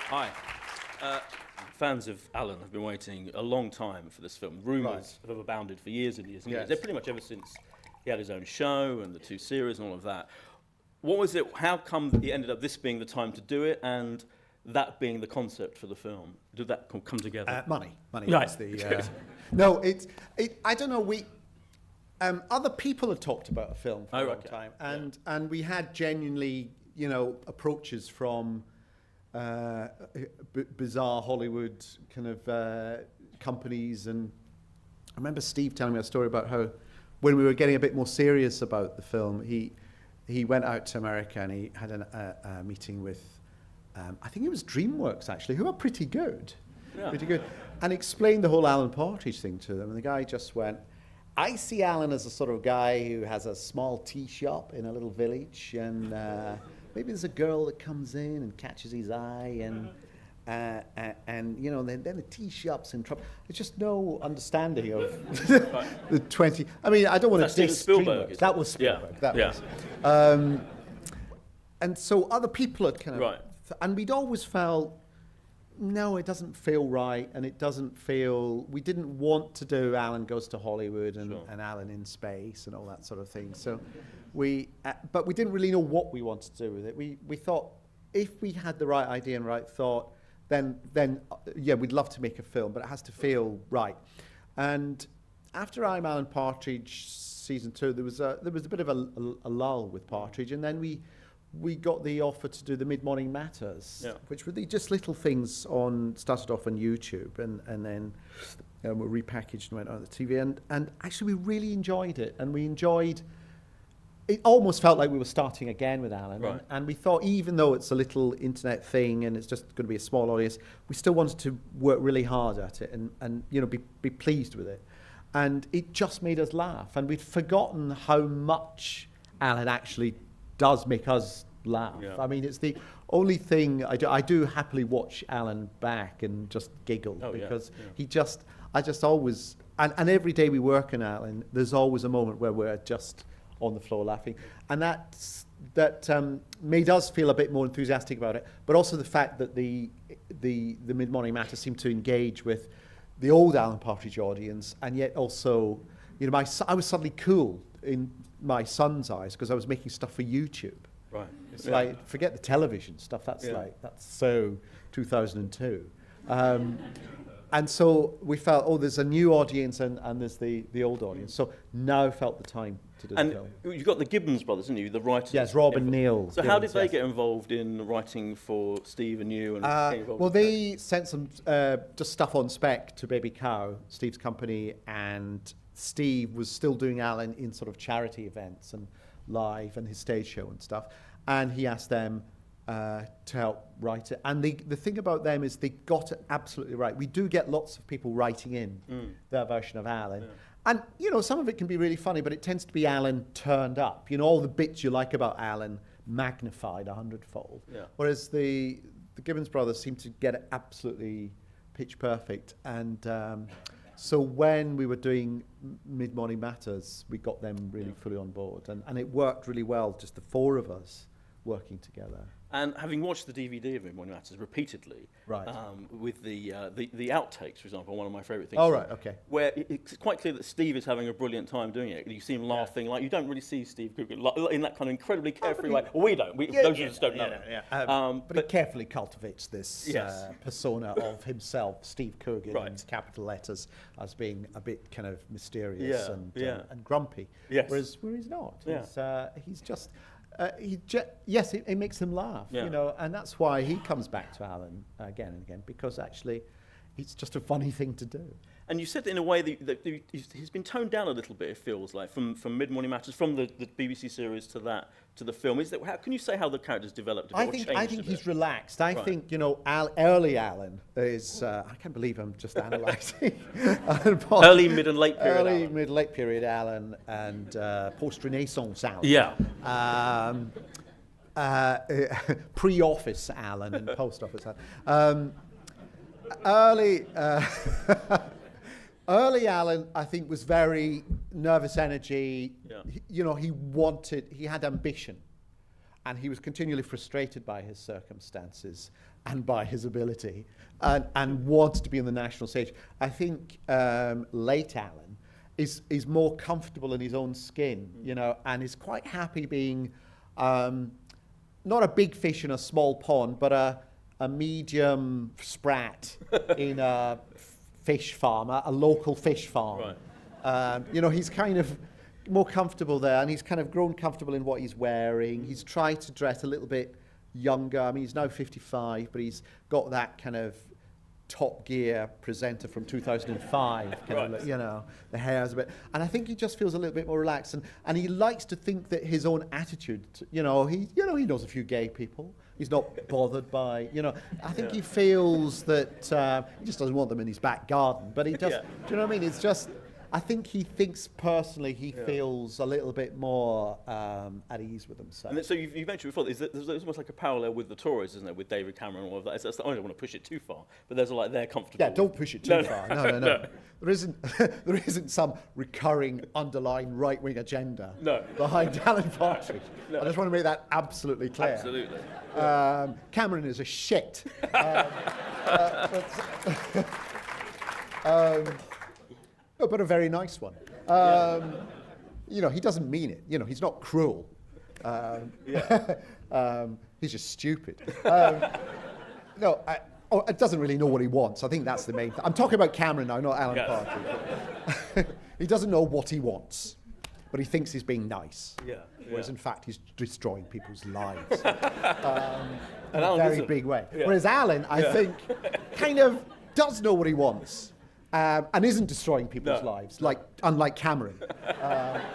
Hi. Fans of Alan have been waiting a long time for this film. Rumours have abounded for years and years and years. They're pretty much ever since he had his own show and the 2 series and all of that. What was it? How come he ended up this being the time to do it, and that being the concept for the film? Did that come together? Money Right. was the. No, I don't know. We other people had talked about a film for a long time, and we had genuinely, approaches from bizarre Hollywood kind of companies, and I remember Steve telling me a story about how when we were getting a bit more serious about the film, he went out to America and he had a meeting with, I think it was DreamWorks actually, who are pretty good, and explained the whole Alan Partridge thing to them. And the guy just went, I see Alan as a sort of guy who has a small tea shop in a little village, and maybe there's a girl that comes in and catches his eye, and then the tea shop's in trouble. There's just no understanding of the 20. I mean, I don't want to diss Spielberg. That was Spielberg. That was. And so other people had kind of, and we'd always felt, no, it doesn't feel right, and it doesn't feel. We didn't want to do Alan Goes to Hollywood and Alan in Space and all that sort of thing. So but we didn't really know what we wanted to do with it. We thought if we had the right idea and right thought, then we'd love to make a film, but it has to feel right. And after I'm Alan Partridge season 2, there was a bit of a lull with Partridge, and then we got the offer to do the Mid-Morning Matters, which were just little things started off on YouTube, and then were repackaged and went on the TV, and actually we really enjoyed it, and we enjoyed. It almost felt like we were starting again with Alan, and we thought, even though it's a little internet thing and it's just going to be a small audience, we still wanted to work really hard at it and be pleased with it, and it just made us laugh, and we'd forgotten how much Alan actually does make us laugh. I mean, it's the only thing I do happily watch Alan back and just giggle because I just always, and every day we work on Alan, there's always a moment where we're just on the floor laughing, and that made us feel a bit more enthusiastic about it. But also the fact that the Mid-Morning Matter seemed to engage with the old Alan Partridge audience, and yet also, I was suddenly cool in my son's eyes because I was making stuff for YouTube. Right. It's like, forget the television stuff. That's so 2002. And so we felt, there's a new audience and there's the old audience. So now felt the time to do the film. And you've got the Gibbons brothers, haven't you? The writers. Yes, Rob and Neil. So how did they get involved in writing for Steve and you? And they sent some just stuff on spec to Baby Cow, Steve's company, and Steve was still doing Alan in sort of charity events and live and his stage show and stuff. And he asked them to help write it. And the thing about them is they got it absolutely right. We do get lots of people writing in their version of Alan. Yeah. And, some of it can be really funny, but it tends to be Alan turned up. All the bits you like about Alan magnified 100-fold. Yeah. Whereas the Gibbons brothers seem to get it absolutely pitch perfect. And so when we were doing Mid-Morning Matters, we got them really fully on board. And it worked really well, just the 4 of us working together. And having watched the DVD of Mid-Morning Matters repeatedly, with the outtakes, for example, one of my favourite things. Oh, right, okay. Where it's quite clear that Steve is having a brilliant time doing it. You see him laughing, like you don't really see Steve Coogan in that kind of incredibly carefree way. Well, we don't. Those of us don't know. But he carefully cultivates this persona of himself, Steve Coogan, in capital letters, as being a bit kind of mysterious and grumpy. Yes. Whereas he's not. Yeah. He's just... it makes him laugh, and that's why he comes back to Alan again and again, because actually it's just a funny thing to do. And you said in a way that he's been toned down a little bit, it feels like, from Mid-Morning Matters, from the BBC series to the film. How can you say how the characters developed? I think he's relaxed. I think, early Alan is, I can't believe I'm just analysing. Early, mid and late period Early, Alan. mid, late period Alan and post-Renaissance Alan. Yeah. Pre-office Alan and post-office Alan. Early Alan, I think, was very nervous energy. Yeah. He had ambition. and he was continually frustrated by his circumstances and by his ability, and wanted to be on the national stage. I think late Alan is more comfortable in his own skin, you know, and is quite happy being not a big fish in a small pond, but a medium sprat in a fish farm, a local fish farm. Right. You know, he's kind of more comfortable there, and he's kind of grown comfortable in what he's wearing. He's tried to dress a little bit younger. I mean, he's now 55, but he's got that kind of Top Gear presenter from 2005, kind of, you know, the hair's a bit, and I think he just feels a little bit more relaxed, and he likes to think that his own attitude, he knows a few gay people. He's not bothered by, you know, I think he feels that he just doesn't want them in his back garden, but he just, do you know what I mean? It's just, I think he thinks personally he feels a little bit more at ease with himself. And so you mentioned before, there's almost like a parallel with the Tories, isn't there, with David Cameron and all of that. I don't want to push it too far, but there's like they're comfortable. Yeah, don't push it too far. No. There isn't some recurring underlying right-wing agenda behind Alan Partridge. I just want to make that absolutely clear. Absolutely. Cameron is a shit. But a very nice one. You know, he doesn't mean it. You know, he's not cruel. He's just stupid. It doesn't really know what he wants. I think that's the main thing. I'm talking about Cameron now, not Alan Partridge. He doesn't know what he wants, but he thinks he's being nice. Whereas in fact, he's destroying people's lives in a very big way. Whereas Alan, I think, kind of does know what he wants. And isn't destroying people's lives, unlike Cameron,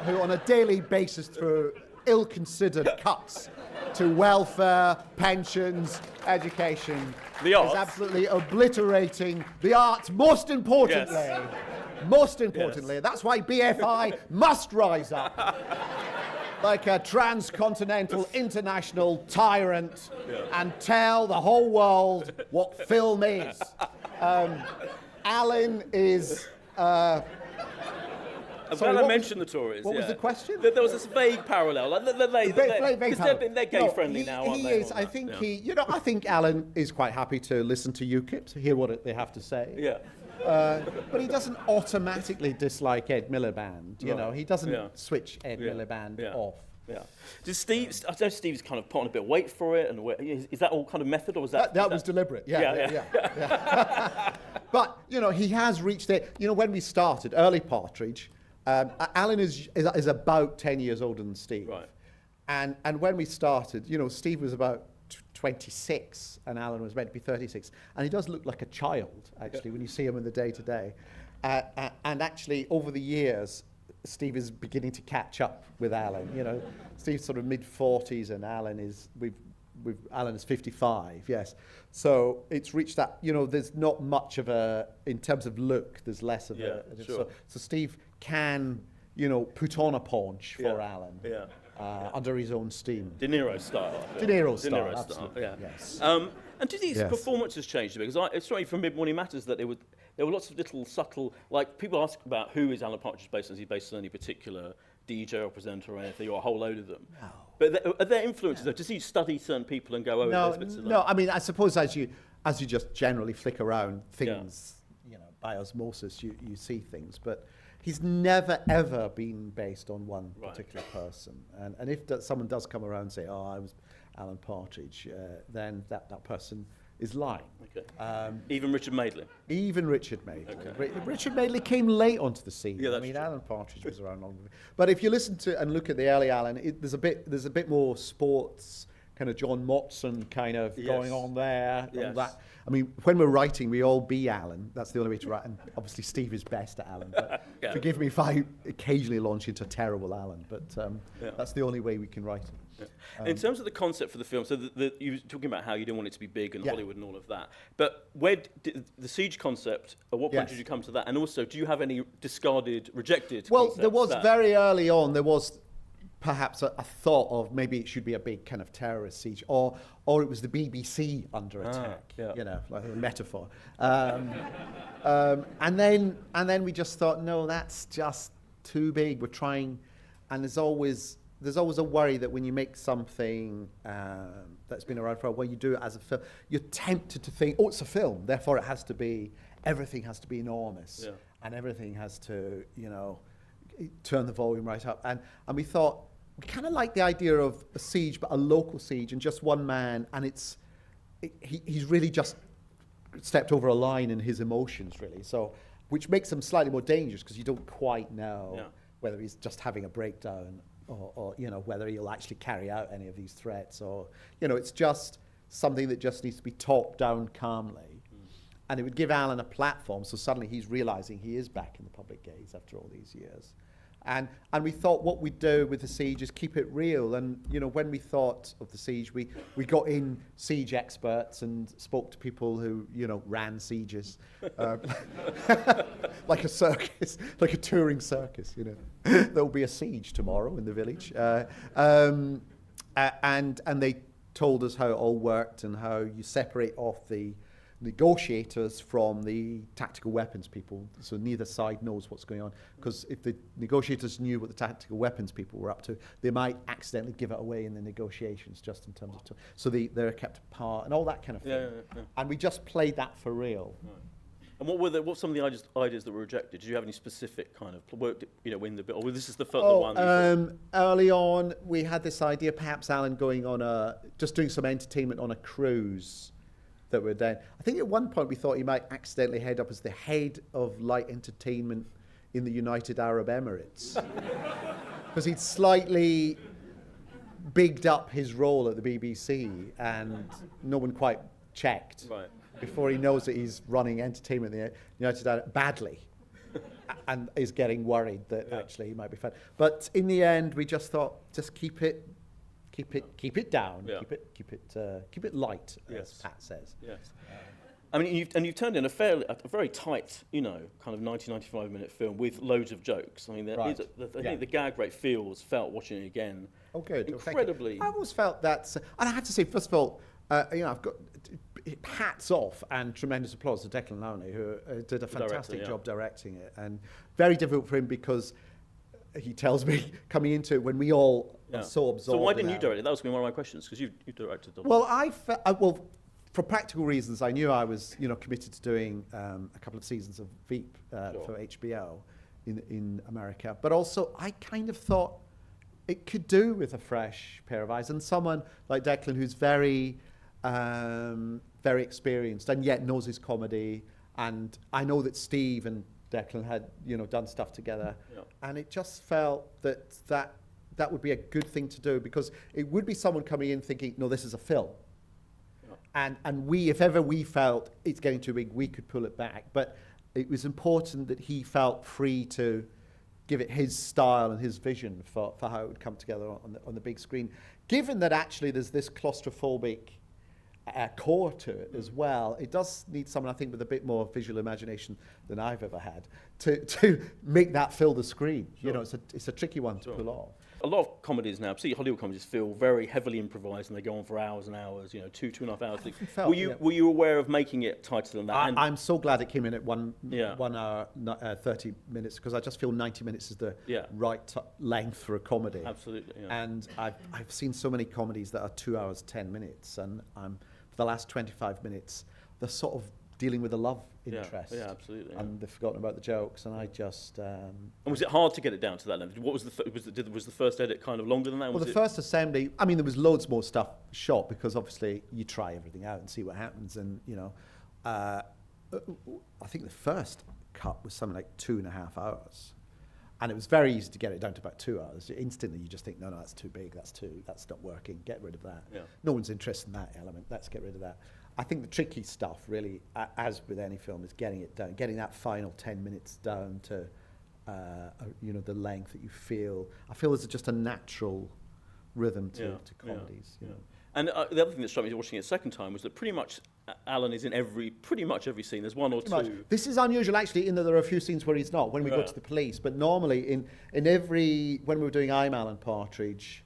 who on a daily basis through ill-considered cuts to welfare, pensions, education, the arts, is absolutely obliterating the arts, most importantly. Most importantly. That's why BFI must rise up like a transcontinental, international tyrant and tell the whole world what film is. Alan is... I mentioned the Tories. What was the question? There was this vague parallel. Like they're gay-friendly now, aren't they? I think Alan is quite happy to listen to UKIP, to hear what they have to say. But he doesn't automatically dislike Ed Miliband. You know, he doesn't switch Ed Miliband off. Does Steve? I know Steve's kind of put on a bit of weight for it, and is that all kind of method, or was that? That was deliberate. Yeah. But you know, he has reached it. You know, when we started early Partridge, Alan is about 10 years older than Steve. Right. And when we started, you know, Steve was about 26, and Alan was meant to be 36, and he does look like a child actually when you see him in the day-to-day. And actually, over the years, Steve is beginning to catch up with Alan. You know, Steve's sort of mid-40s, and Alan is Alan is 55. Yes, so it's reached that. You know, there's not much of a, in terms of look, there's less of a. Sure. So Steve can, you know, put on a paunch for Alan. Under his own steam. De Niro style. De Niro style. Absolutely. Yes. And do these performances change? Because it's straight from Mid Morning Matters that there were lots of little subtle, like people ask about who is Alan Partridge based on? Is he based on any particular DJ or presenter or anything, or a whole load of them? No. But are there influences though? Does he study certain people and go, there's bits of that? No, I mean, I suppose as you just generally flick around things, you know, by osmosis, you see things, but he's never ever been based on one particular person. And if someone does come around and say, I was Alan Partridge, then that person is lying. Okay. Even Richard Madeley? Even Richard Madeley. Okay. Richard Madeley came late onto the scene. Yeah, that's true. Alan Partridge was around long before. But if you listen to and look at the early Alan, there's a bit more sports, kind of John Motson kind of going on there. All that. I mean, when we're writing, we all be Alan. That's the only way to write. And obviously, Steve is best at Alan. But forgive me if I occasionally launch into terrible Alan. But that's the only way we can write it. In terms of the concept for the film, so you were talking about how you didn't want it to be big and Hollywood and all of that. But where did the siege concept, at what point did you come to that? And also, do you have any discarded, rejected concepts? There was very early on, there was perhaps a thought of maybe it should be a big kind of terrorist siege, or it was the BBC under attack, you know, like a metaphor. And then we just thought, no, that's just too big. We're trying, and there's always, there's always a worry that when you make something that's been around for a while, you do it as a film, you're tempted to think, oh, it's a film, therefore it has to be, everything has to be enormous, and everything has to, you know, turn the volume right up. And we thought, we kind of like the idea of a siege, but a local siege, and just one man, and he's really just stepped over a line in his emotions, really. So, which makes him slightly more dangerous, because you don't quite know whether he's just having a breakdown or you know, whether he'll actually carry out any of these threats, or, you know, it's just something that just needs to be talked down calmly. And it would give Alan a platform, so suddenly he's realizing he is back in the public gaze after all these years. And we thought what we'd do with the siege is keep it real. And, you know, when we thought of the siege, we got in siege experts and spoke to people who, you know, ran sieges. Like a circus, like a touring circus, you know. There'll be a siege tomorrow in the village. And they told us how it all worked and how you separate off the negotiators from the tactical weapons people, so neither side knows what's going on, because if the negotiators knew what the tactical weapons people were up to, they might accidentally give it away in the negotiations, just in terms of so they're kept apart and all that kind of thing. And we just played that for real. And what were some of the ideas that were rejected? Did you have any specific kind of work, you know, in the bit, or this is the one? Early on, we had this idea, perhaps Alan going on just doing some entertainment on a cruise that we're down. I think at one point we thought he might accidentally head up as the head of light entertainment in the United Arab Emirates, because he'd slightly bigged up his role at the BBC, and no one quite checked before he knows that he's running entertainment in the United Arab badly, and is getting worried that actually he might be fine. But in the end, we just thought, just keep it down, keep it light, as Pat says. I mean, you've turned in a very tight, you know, kind of 95-minute film with loads of jokes. I mean, I think the gag rate felt watching it again. Oh, good. Incredibly. I always felt that, and I have to say, first of all, you know, I've got hats off and tremendous applause to Declan Lowney, who did a fantastic job directing it, and very difficult for him because he tells me coming into it when we all are so absorbed. So why didn't you direct it? That was going to be one of my questions, because you directed it. Well, for practical reasons, I knew I was, you know, committed to doing a couple of seasons of Veep for HBO in America, but also I kind of thought it could do with a fresh pair of eyes, and someone like Declan who's very, very experienced and yet knows his comedy. And I know that Steve and Declan had, you know, done stuff together, and it just felt that would be a good thing to do, because it would be someone coming in thinking, no, this is a film, and we, if ever we felt it's getting too big, we could pull it back. But it was important that he felt free to give it his style and his vision for how it would come together on the big screen, given that actually there's this claustrophobic core to it as well. It does need someone, I think, with a bit more visual imagination than I've ever had to make that fill the screen. You know, it's a tricky one to pull off. A lot of comedies now, particularly Hollywood comedies, feel very heavily improvised, and they go on for hours and hours. You know, 2.5 hours. Were you aware of making it tighter than that? I'm so glad it came in at 1 hour 30 minutes, because I just feel 90 minutes is the right length for a comedy. Absolutely. And I've seen so many comedies that are 2 hours 10 minutes, and for the last 25 minutes they're sort of dealing with a love interest. Yeah, absolutely. And they've forgotten about the jokes, and I just... And was it hard to get it down to that length? What was was the first edit kind of longer than that? Well, the first assembly, I mean, there was loads more stuff shot, because obviously you try everything out and see what happens, and, you know, I think the first cut was something like 2.5 hours. And it was very easy to get it down to about 2 hours. Instantly, you just think, no, that's too big, that's not working, get rid of that. No one's interested in that element, let's get rid of that. I think the tricky stuff, really, as with any film, is getting it down, getting that final 10 minutes down to, you know, the length that you feel. I feel there's just a natural rhythm to comedies. You know. And the other thing that struck me watching it a second time was that pretty much Alan is in pretty much every scene. There's one or two. This is unusual, actually, in that there are a few scenes where he's not, when we go to the police. But normally, in every, when we were doing I'm Alan Partridge,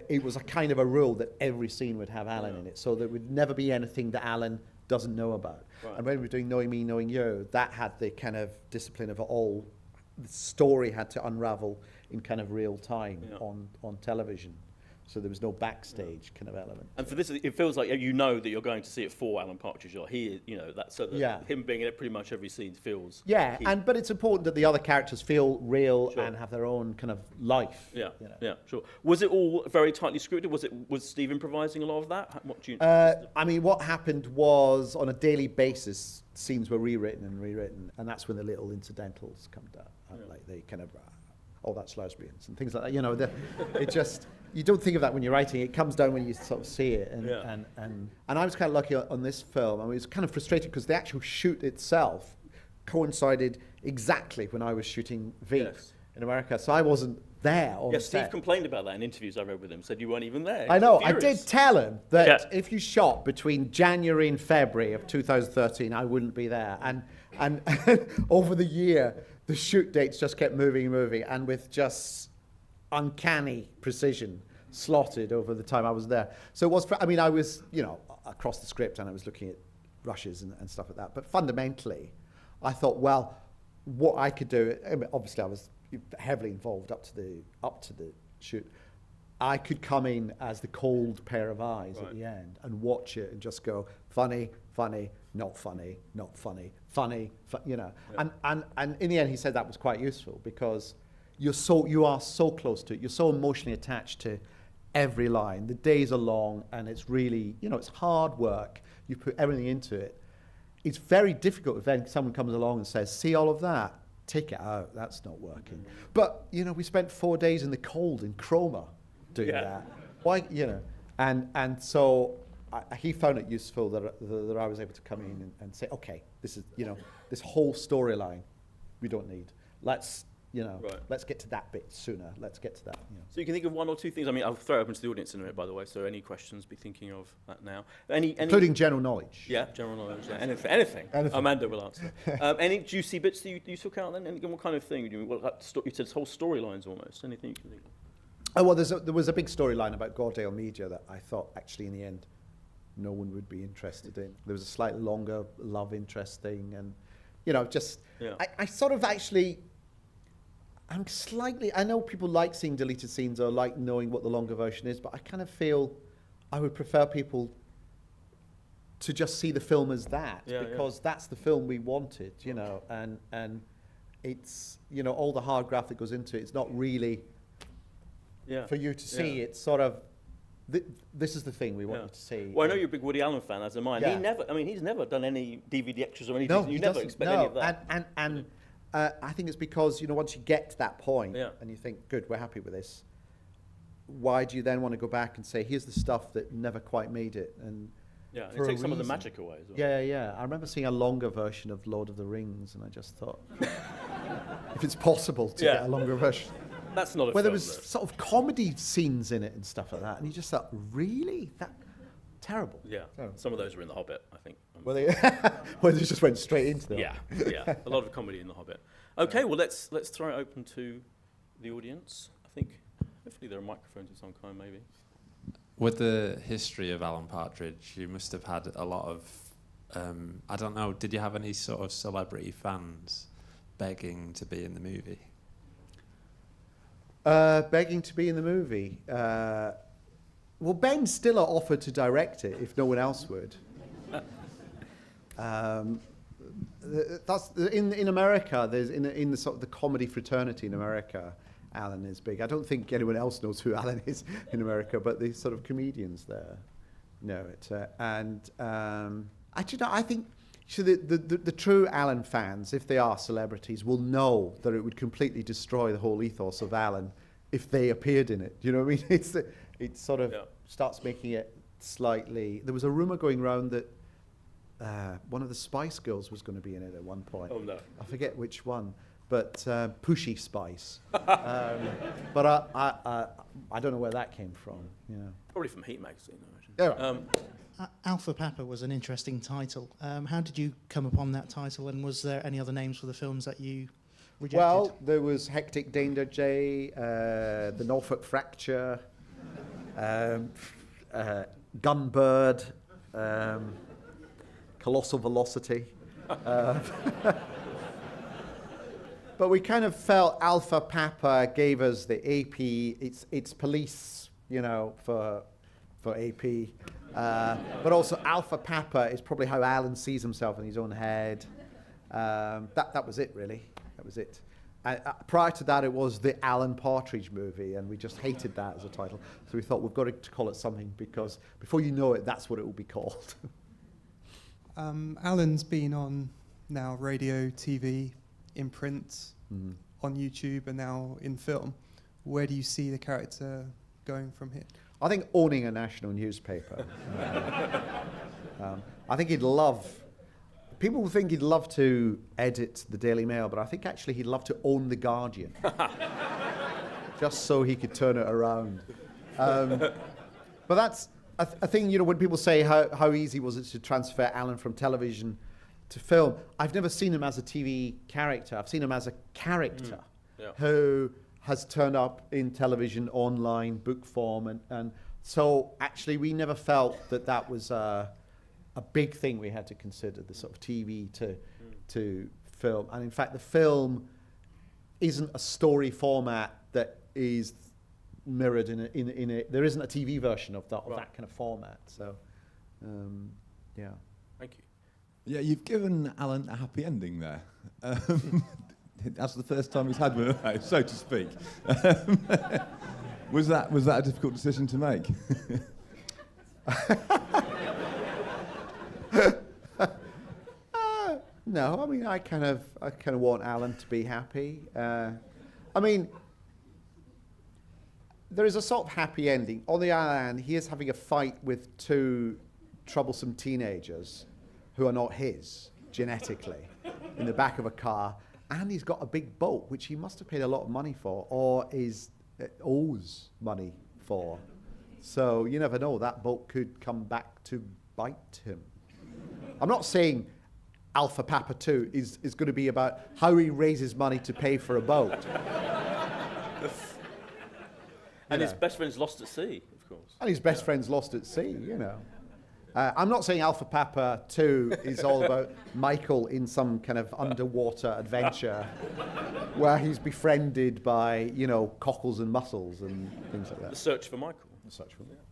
it was a kind of a rule that every scene would have Alan in it, so there would never be anything that Alan doesn't know about. And when we were doing Knowing Me, Knowing You, that had the kind of discipline of all, the story had to unravel in kind of real time on television. So there was no backstage kind of element. And for this, it feels like you know that you're going to see it for Alan Partridge. Or him being in it pretty much every scene feels. Yeah, key. but it's important that the other characters feel real and have their own kind of life. Yeah, yeah, sure. Was it all very tightly scripted? Was Steve improvising a lot of that? What do you? I mean, what happened was on a daily basis, scenes were rewritten, and that's when the little incidentals come down, like they kind of, that's lesbians and things like that. You know, it just. You don't think of that when you're writing. It comes down when you sort of see it. And I was kind of lucky on this film. I was kind of frustrated because the actual shoot itself coincided exactly when I was shooting Veep in America. So I wasn't there on the set. Steve complained about that in interviews I read with him. Said you weren't even there. I know. I did tell him that if you shot between January and February of 2013, I wouldn't be there. And over the year, the shoot dates just kept moving, and with just uncanny precision slotted over the time I was there. So it was, I was, across the script and I was looking at rushes and stuff like that. But fundamentally, I thought, well, what I could do, obviously I was heavily involved up to the shoot. I could come in as the cold pair of eyes at the end and watch it and just go, funny, not funny, not funny, funny, And in the end, he said that was quite useful because you are so close to it. You're so emotionally attached to every line. The days are long, and it's really, it's hard work. You put everything into it. It's very difficult if then someone comes along and says, "See all of that? Take it out. That's not working." Mm-hmm. But we spent 4 days in the cold in chroma doing that. Why, and so he found it useful that I was able to come in and say, "Okay, this is this whole storyline we don't need. Let's get to that bit sooner. Let's get to that." So you can think of one or two things. I mean, I'll throw it open to the audience in a minute, by the way. So any questions, be thinking of that now. Including general knowledge. Yeah, general knowledge. Yeah. Anything. Armando will answer. Any juicy bits that you took out then? And what kind of thing? You said whole storylines almost. Anything you can think of? Oh, well, there was a big storyline about Gordale Media that I thought actually in the end no one would be interested in. There was a slightly longer love interest thing, and I sort of actually. I know people like seeing deleted scenes or like knowing what the longer version is, but I kind of feel I would prefer people to just see the film as that, because that's the film we wanted, and it's, all the hard graft that goes into it, it's not really for you to see. It's sort of, this is the thing we want you to see. Well, I know you're a big Woody Allen fan, as am I. Yeah. He's never done any DVD extras or anything. No, you never expect any of that. And I think it's because, once you get to that point and you think, good, we're happy with this, why do you then want to go back and say, here's the stuff that never quite made it? And it takes some of the magic away as well. Yeah. I remember seeing a longer version of Lord of the Rings, and I just thought, if it's possible to get a longer version. That's not a where there was sort of comedy scenes in it and stuff like that, and you just thought, really? That terrible. Yeah, some of those were in The Hobbit, I think. Well, they just went straight into them. Yeah, a lot of comedy in The Hobbit. Okay, well let's throw it open to the audience. I think hopefully there are microphones of some kind, maybe. With the history of Alan Partridge, you must have had a lot of, I don't know, did you have any sort of celebrity fans begging to be in the movie? Begging to be in the movie. Well, Ben Stiller offered to direct it if no one else would. That's in America. There's in the sort of the comedy fraternity in America, Alan is big. I don't think anyone else knows who Alan is in America, but the sort of comedians there know it. Actually, no, I think so the true Alan fans, if they are celebrities, will know that it would completely destroy the whole ethos of Alan if they appeared in it. You know what I mean? It sort of starts making it slightly. There was a rumor going around that one of the Spice Girls was going to be in it at one point. Oh no! I forget which one, but Pushy Spice. But I don't know where that came from. Yeah. Probably from Heat magazine, I imagine. Yeah. Alpha Papa was an interesting title. How did you come upon that title, and was there any other names for the films that you rejected? Well, there was Hectic Danger J, the Norfolk Fracture, Gunbird, Colossal Velocity. But we kind of felt Alpha Papa gave us the AP. It's police, for AP. But also Alpha Papa is probably how Alan sees himself in his own head. That was it, really. That was it. Prior to that, it was the Alan Partridge movie, and we just hated that as a title. So we thought we've got to call it something, because before you know it, that's what it will be called. Alan's been on now radio, TV, in print, on YouTube, and now in film. Where do you see the character going from here? I think owning a national newspaper. I think he'd love... People think he'd love to edit the Daily Mail, but I think actually he'd love to own The Guardian. Just so he could turn it around. But that's... I think, when people say how easy was it to transfer Alan from television to film, I've never seen him as a TV character. I've seen him as a character who has turned up in television, online, book form, and so actually we never felt that was a big thing we had to consider, the sort of TV to film. And in fact, the film isn't a story format that is mirrored in a there isn't a TV version of that kind of format. So, yeah. Thank you. Yeah, you've given Alan a happy ending there. That's the first time he's had one, so to speak. Was that a difficult decision to make? No, I mean, I kind of want Alan to be happy. I mean, there is a sort of happy ending. On the other hand, he is having a fight with two troublesome teenagers who are not his, genetically, in the back of a car. And he's got a big boat, which he must have paid a lot of money for, or owes money for. So you never know, that boat could come back to bite him. I'm not saying Alpha Papa 2 is going to be about how he raises money to pay for a boat. And his best friend's lost at sea, of course. And his best friend's lost at sea, I'm not saying Alpha Papa 2 is all about Michael in some kind of underwater adventure where he's befriended by, cockles and mussels and things like that. The search for Michael.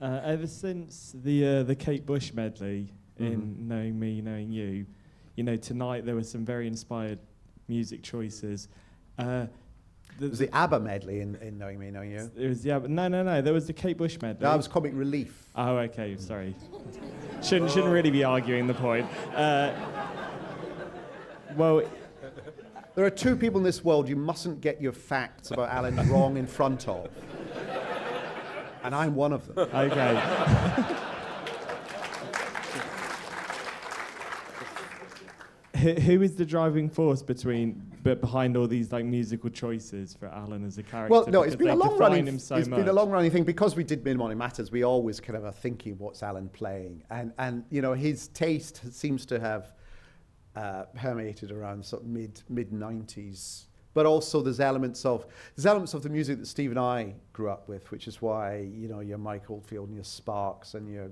Ever since the Kate Bush medley in Knowing Me, Knowing You, tonight there were some very inspired music choices. It was the ABBA medley in Knowing Me, Knowing You. It was no. There was the Kate Bush medley. That was Comic Relief. Oh, okay. Sorry. Shouldn't really be arguing the point. Well, there are two people in this world you mustn't get your facts about Alan wrong in front of, and I'm one of them. Okay. Who is the driving force behind all these musical choices for Alan as a character? Well, no, it's been a long-running been a long-running thing, because we did Mid-Morning Matters. We always kind of are thinking, what's Alan playing? And his taste seems to have permeated around sort of mid-90s. But also there's elements of the music that Steve and I grew up with, which is why your Mike Oldfield and your Sparks and your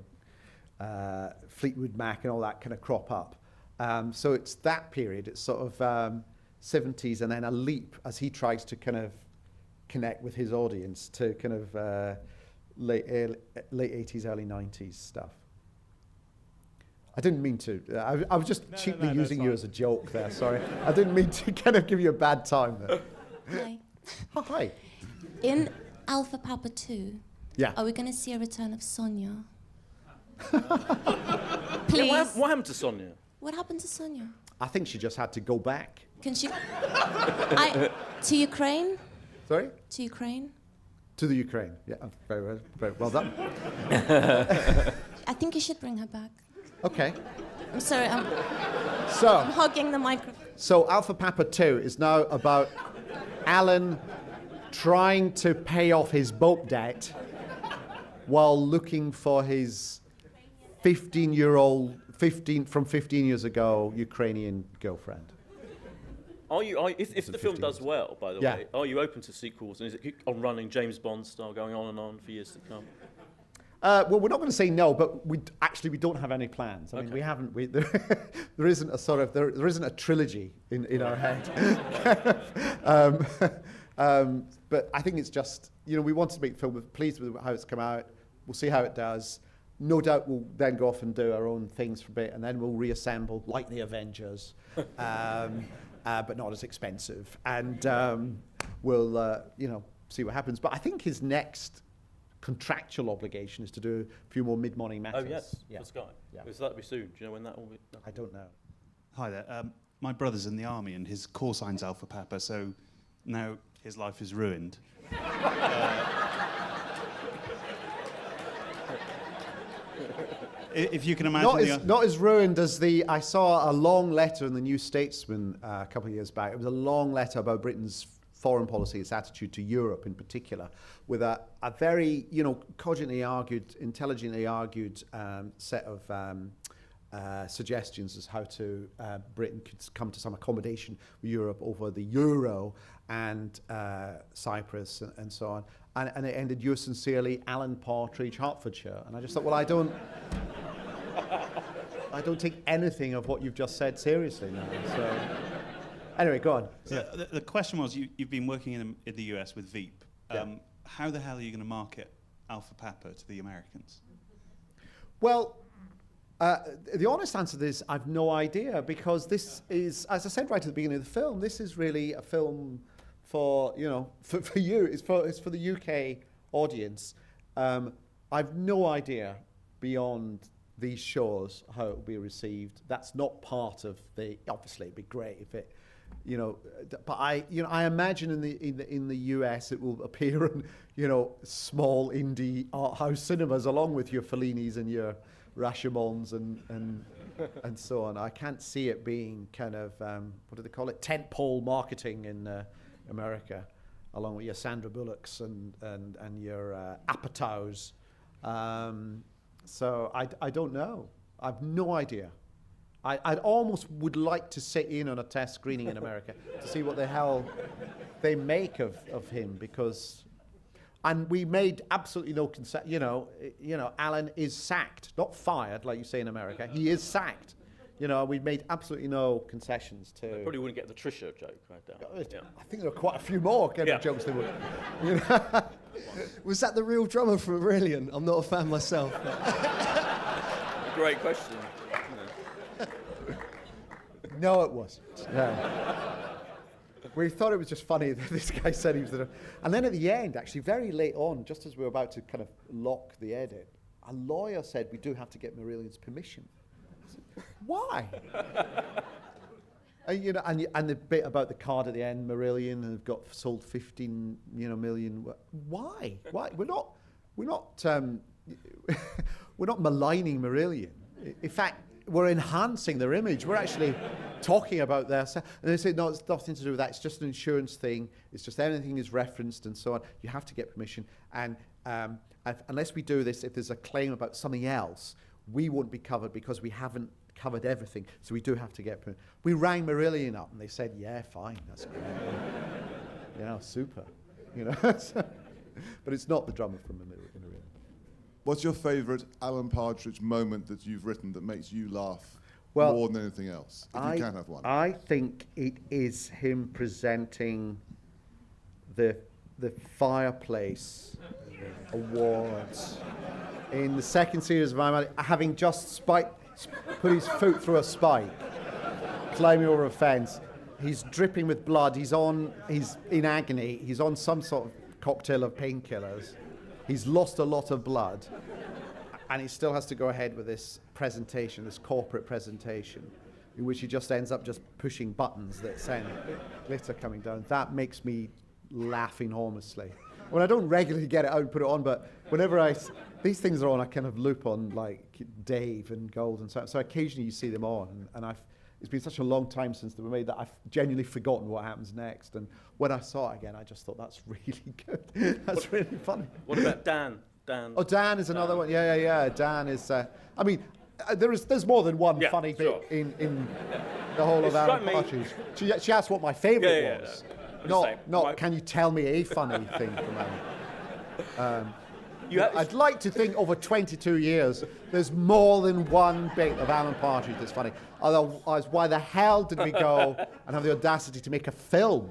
Fleetwood Mac and all that kind of crop up. So it's that period. It's sort of 70s, and then a leap as he tries to kind of connect with his audience to kind of late 80s, early 90s stuff. I didn't mean to. I was just cheaply using you as a joke there. Sorry, I didn't mean to kind of give you a bad time there. Hi. Oh, hi. In Alpha Papa 2, yeah, are we going to see a return of Sonia? Please. Yeah, what happened to Sonia? What happened to Sonia? I think she just had to go back. Can she... to Ukraine? Sorry? To Ukraine? To the Ukraine. Yeah, very well done. I think you should bring her back. Okay. I'm sorry, I'm So, hogging the microphone. So Alpha Papa 2 is now about Alan trying to pay off his boat debt while looking for his 15-year-old, from 15 years ago, Ukrainian girlfriend. If the film does well, by the way, are you open to sequels? And is it on running James Bond style going on and on for years to come? Well, we're not going to say no, but we don't have any plans. I mean, we haven't. There isn't a sort of there isn't a trilogy in our head. But I think it's just, we want to make the film. We're pleased with how it's come out. We'll see how it does. No doubt we'll then go off and do our own things for a bit, and then we'll reassemble like the Avengers, but not as expensive. And we'll see what happens. But I think his next contractual obligation is to do a few more mid-morning matters. Oh, yes, for Sky. Yeah. Will that be soon? Do you know when that will be? No. I don't know. Hi there. My brother's in the army and his call sign's Alpha Papa, so now his life is ruined. If you can imagine... Not as ruined as I saw a long letter in the New Statesman a couple of years back. It was a long letter about Britain's foreign policy, its attitude to Europe in particular, with a very, cogently argued, intelligently argued set of suggestions as how to Britain could come to some accommodation with Europe over the euro and Cyprus and so on. And it ended, yours sincerely, Alan Partridge, Hertfordshire. And I just thought, well, I don't take anything of what you've just said seriously now. So anyway, go on. So the question was, you've been working in the US with Veep. How the hell are you going to market Alpha Papa to the Americans? Well, the honest answer to this, I've no idea, because this is, as I said right at the beginning of the film, this is really a film for you. It's for the UK audience. I've no idea beyond these shows how it will be received. That's not part of the. Obviously, it'd be great if it, But I imagine in the US it will appear in small indie art house cinemas along with your Fellinis and your Rashomons and so on. I can't see it being kind of what do they call it? Tentpole marketing in America, along with your Sandra Bullocks and your Apatows. So I don't know. I've no idea. I'd almost would like to sit in on a test screening in America to see what the hell they make of him, because, and we made absolutely no Alan is sacked, not fired like you say in America. He is sacked. We made absolutely no concessions to. They probably wouldn't get the Trisha joke, I doubt. I think there are quite a few more kind of jokes they would. Was that the real drummer from Brilliant? I'm not a fan myself. Great question. No, it wasn't. No. We thought it was just funny that this guy said he was the... And then at the end, actually, very late on, just as we were about to kind of lock the edit, a lawyer said we do have to get Marillion's permission. I said, why? And the bit about the card at the end, Marillion, and have got sold 15 million. Why? We're not we're not maligning Marillion. In fact, we're enhancing their image. We're actually talking about their... And they say, no, it's nothing to do with that. It's just an insurance thing. It's just anything is referenced and so on. You have to get permission. And unless we do this, if there's a claim about something else, we won't be covered because we haven't covered everything. So we do have to get permission. We rang Marillion up and they said, yeah, fine, that's great. Super. But it's not the drummer from Marillion. What's your favourite Alan Partridge moment that you've written that makes you laugh more than anything else, if you can have one? I think it is him presenting the Fireplace Awards in the second series of Armando, having just put his foot through a spike, climbing over a fence. He's dripping with blood. He's in agony. He's on some sort of cocktail of painkillers. He's lost a lot of blood, and he still has to go ahead with this presentation, this corporate presentation, in which he just ends up just pushing buttons that send glitter coming down. That makes me laugh enormously. Well, I don't regularly get it out and put it on, but whenever these things are on, I kind of loop on like Dave and Gold and so occasionally you see them on, and it's been such a long time since they were made that I've genuinely forgotten what happens next. And when I saw it again, I just thought, that's really good. That's really funny. What about Dan? Oh, Dan is another one. Yeah. Dan is... there's more than one funny bit in the whole of Alan Partridge. She asked what my favourite was. Not can you tell me a funny thing from Alan? I'd like to think over 22 years, there's more than one bit of Alan Partridge that's funny. Otherwise, why the hell did we go and have the audacity to make a film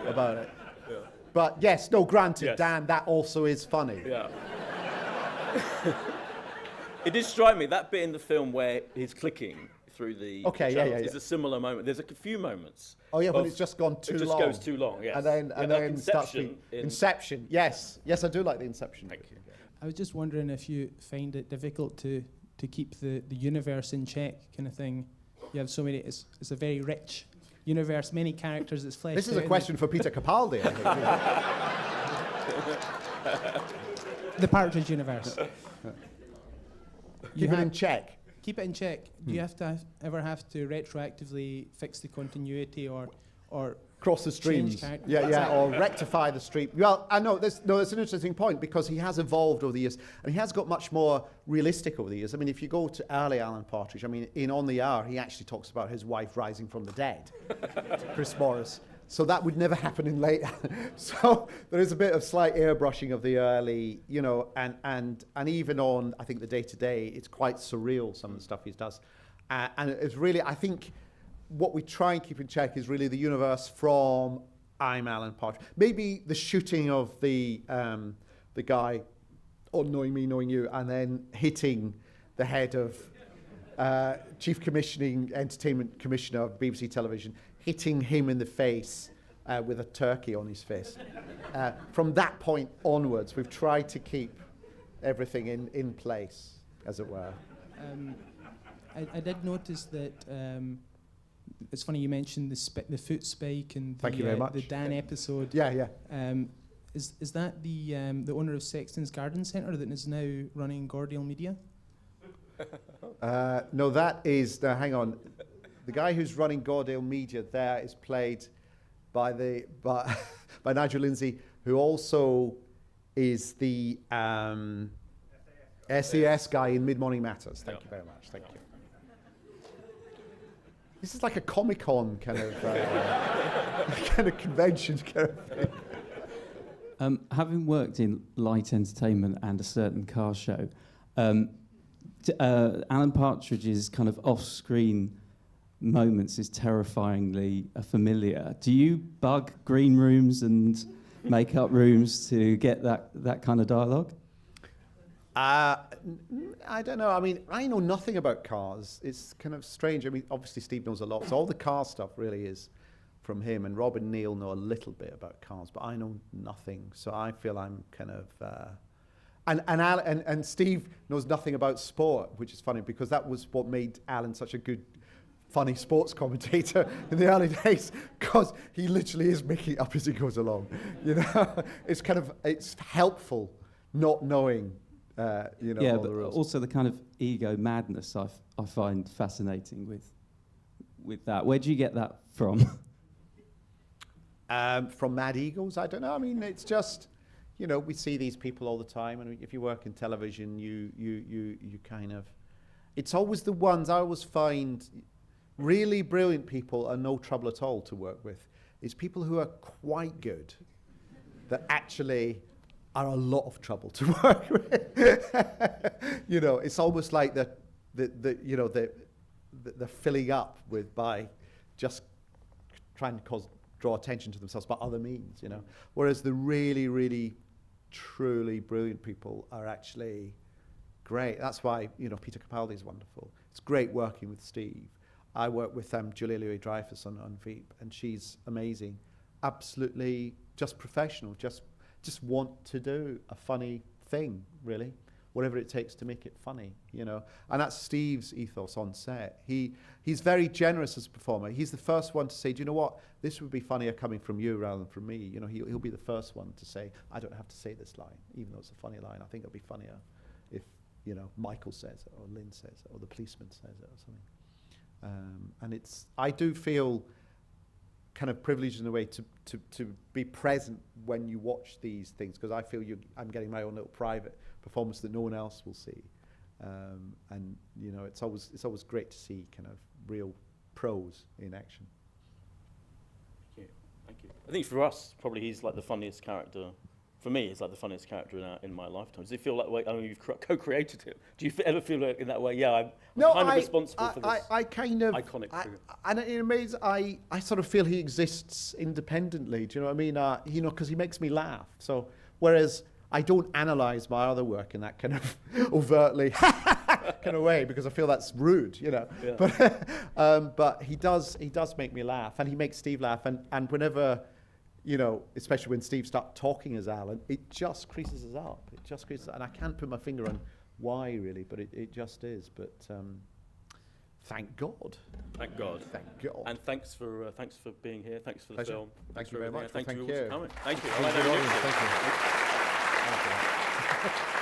about it? Yeah. But yes, no, granted, yes. Dan, that also is funny. Yeah. It did strike me, that bit in the film where he's clicking through the channels is a similar moment. There's a few moments. Oh yeah, when it's just gone too long. It just goes too long, yes. And then starts being Inception. Yes, I do like the Inception. Thank you. I was just wondering if you find it difficult to keep the universe in check, kind of thing. You have so many. It's a very rich universe, many characters. It's fleshed. This is a question for Peter Capaldi, I think. The Partridge universe. Keep it in check. Keep it in check. Do you have to ever have to retroactively fix the continuity or cross the streams? Or rectify the stream. Well, I know that's an interesting point because he has evolved over the years and he has got much more realistic over the years. I mean, if you go to early Alan Partridge, I mean, in On the Hour, he actually talks about his wife rising from the dead, Chris Morris. So that would never happen in late. So there is a bit of slight airbrushing of the early, and even on, I think, the day-to-day, it's quite surreal, some of the stuff he does. And it's really, I think, what we try and keep in check is really the universe from I'm Alan Partridge. Maybe the shooting of the guy on Knowing Me, Knowing You, and then hitting the head of Chief Commissioning Entertainment Commissioner of BBC Television, hitting him in the face with a turkey on his face. From that point onwards, we've tried to keep everything in place, as it were. I did notice that it's funny you mentioned the foot spike and Thank you very much. The Dan episode. Yeah. Is that the owner of Sexton's Garden Centre that is now running Gordial Media? No, that is. Hang on. The guy who's running Gordial Media there is played by Nigel Lindsay, who also is the SAS guy in Mid Morning Matters. Thank you very much. Thank you. This is like a Comic-Con kind of convention kind of thing. Having worked in light entertainment and a certain car show, Alan Partridge's kind of off-screen moments is terrifyingly familiar. Do you bug green rooms and makeup rooms to get that kind of dialogue? I don't know. I mean, I know nothing about cars. It's kind of strange. I mean, obviously Steve knows a lot, so all the car stuff really is from him. And Rob and Neil know a little bit about cars, but I know nothing. So I feel I'm kind of... And Steve knows nothing about sport, which is funny because that was what made Alan such a good, funny sports commentator in the early days, because he literally is making it up as he goes along. It's helpful not knowing, all the rules. Also the kind of ego madness I find fascinating with that. Where do you get that from? From Mad Egos? I don't know. I mean, it's just... we see these people all the time, and if you work in television, you kind of... It's always the ones I always find really brilliant people are no trouble at all to work with. It's people who are quite good that actually are a lot of trouble to work with. It's almost like they're filling up by just trying to draw attention to themselves by other means, Whereas the really, really truly brilliant people are actually great. That's why, Peter Capaldi is wonderful. It's great working with Steve. I work with Julia Louis-Dreyfus on Veep, and she's amazing. Absolutely just professional, just want to do a funny thing, really. Whatever it takes to make it funny, And that's Steve's ethos on set. He's very generous as a performer. He's the first one to say, do you know what? This would be funnier coming from you rather than from me. He'll be the first one to say, I don't have to say this line, even though it's a funny line. I think it'll be funnier if, Michael says it, or Lynn says it, or the policeman says it, or something. And I do feel kind of privileged in a way to be present when you watch these things, because I feel I'm getting my own little private performance that no one else will see, and it's always great to see kind of real pros in action. Thank you. I think for us, probably he's like the funniest character for me, is like the funniest character in my lifetime. Does it feel that way? I mean, you've co-created him. Do you ever feel like in that way? Yeah, I'm kind of responsible for this I kind of iconic figure. And it amazes. I sort of feel he exists independently. Do you know what I mean? You know, because he makes me laugh. So whereas I don't analyze my other work in that kind of overtly kind of way, because I feel that's rude, you know. Yeah. But he does make me laugh, and he makes Steve laugh, and whenever, you know, especially when Steve starts talking as Alan, it just creases us up. It just creases, and I can't put my finger on why really, but it just is. But thank God. Thank God. Thank God. And thanks for being here. Thanks for the Pleasure. film. Thank you very much. Thank you Thank all you. for coming. Thank you. Thank you.